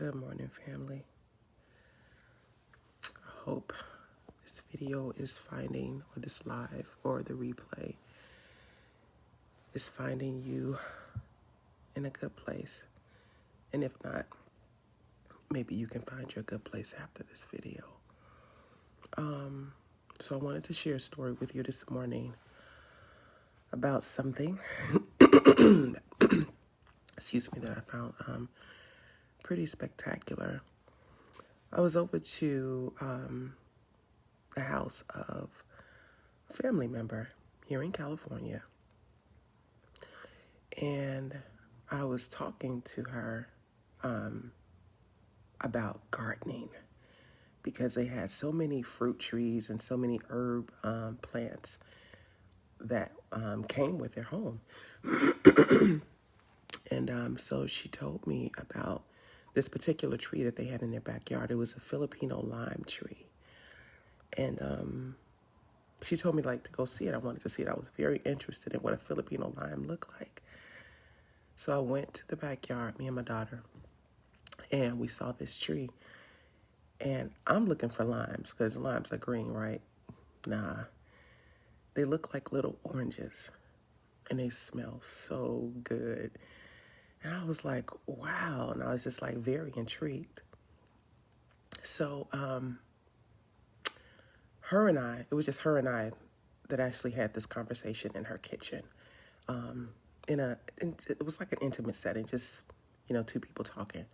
Good morning, family. I hope this video is finding, or this live, or the replay, is finding you in a good place. And if not, maybe you can find your good place after this video. So I wanted to share a story with you this morning about something, excuse me, that I found pretty spectacular. I was over to the house of a family member here in California, and I was talking to her about gardening because they had so many fruit trees and so many herb plants that came with their home. And so she told me about this particular tree that they had in their backyard. It was a Filipino lime tree. And she told me to go see it. I wanted to see it. I was very interested in what a Filipino lime looked like. So I went to the backyard, me and my daughter, and we saw this tree. And I'm looking for limes because limes are green, right? Nah, they look like little oranges and they smell so good. And I was like, wow. And I was just very intrigued. So it was just her and I that actually had this conversation in her kitchen. It was like an intimate setting, just, two people talking.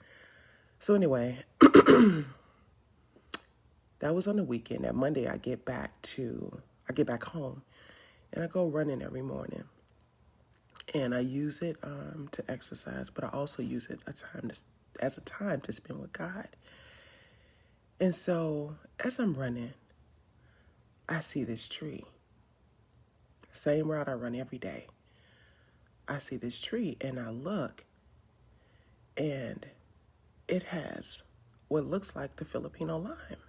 So anyway, that was on the weekend. That Monday, I get back home, and I go running every morning. And I use it to exercise, but I also use it as a time to spend with God. And so as I'm running, I see this tree. Same route I run every day. I see this tree and I look, and it has what looks like the Filipino lime.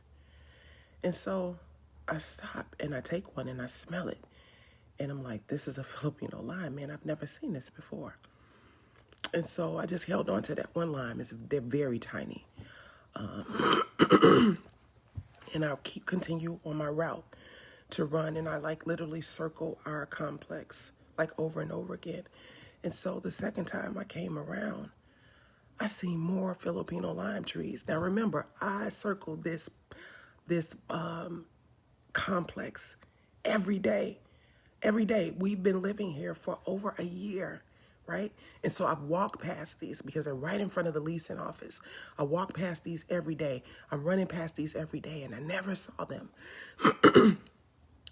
And so I stop and I take one and I smell it. And I'm like, this is a Filipino lime, man. I've never seen this before. And so I just held on to that one lime. They're very tiny. And I'll continue on my route to run. And I literally circle our complex over and over again. And so the second time I came around, I seen more Filipino lime trees. Now remember, I circled this complex every day. Every day. We've been living here for over a year, right? And so I've walked past these because they're right in front of the leasing office. I walk past these every day. I'm running past these every day, and I never saw them.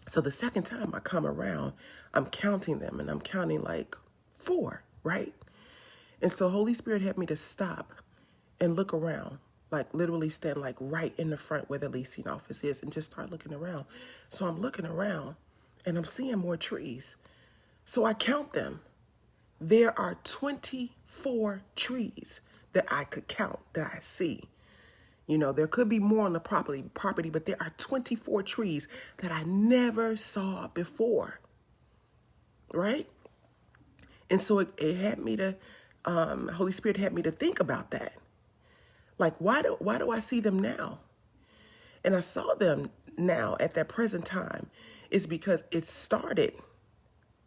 So the second time I come around, I'm counting them, and I'm counting 4, right? And so Holy Spirit had me to stop and look around, literally stand right in the front where the leasing office is, and just start looking around. So I'm looking around, and I'm seeing more trees. So I count them. There are 24 trees that I could count, that I see. There could be more on the property, but there are 24 trees that I never saw before, right? And so it had me to, Holy Spirit had me to think about that. Why do I see them now? And I saw them now at that present time is because it started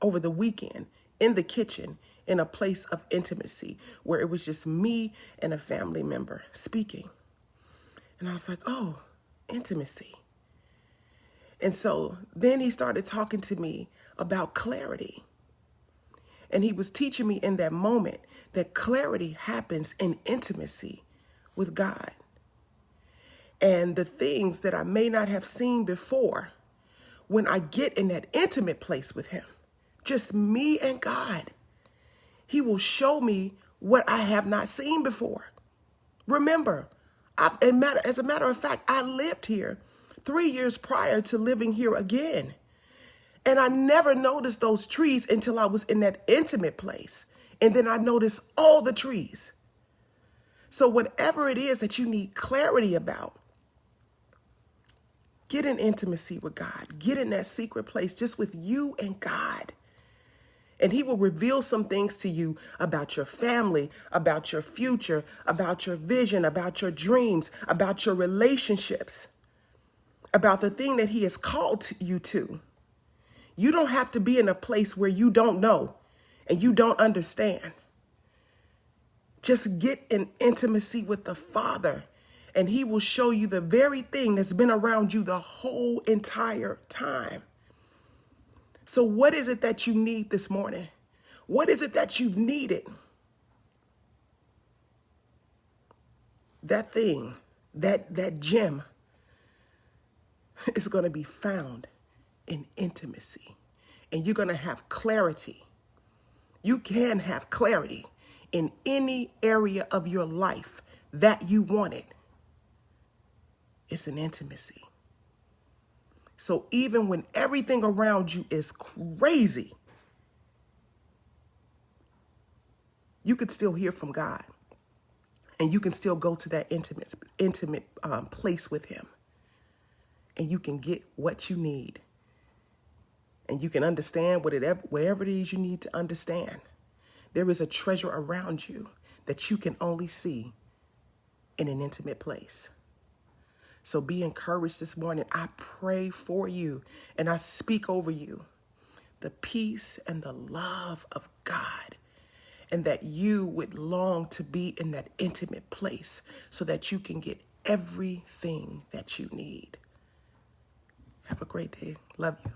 over the weekend in the kitchen in a place of intimacy where it was just me and a family member speaking. And I was like, oh, intimacy. And so then he started talking to me about clarity. And he was teaching me in that moment that clarity happens in intimacy with God. And the things that I may not have seen before, when I get in that intimate place with him, just me and God, he will show me what I have not seen before. Remember, as a matter of fact, I lived here 3 years prior to living here again. And I never noticed those trees until I was in that intimate place. And then I noticed all the trees. So whatever it is that you need clarity about, get in intimacy with God. Get in that secret place just with you and God. And he will reveal some things to you about your family, about your future, about your vision, about your dreams, about your relationships, about the thing that he has called you to. You don't have to be in a place where you don't know and you don't understand. Just get in intimacy with the Father, and he will show you the very thing that's been around you the whole entire time. So what is it that you need this morning? What is it that you've needed? That thing, that gem is going to be found in intimacy. And you're going to have clarity. You can have clarity in any area of your life that you wanted. It's an intimacy. So even when everything around you is crazy, you could still hear from God, and you can still go to that intimate place with him, and you can get what you need, and you can understand whatever it is you need to understand. There is a treasure around you that you can only see in an intimate place. So be encouraged this morning. I pray for you and I speak over you the peace and the love of God, and that you would long to be in that intimate place so that you can get everything that you need. Have a great day. Love you.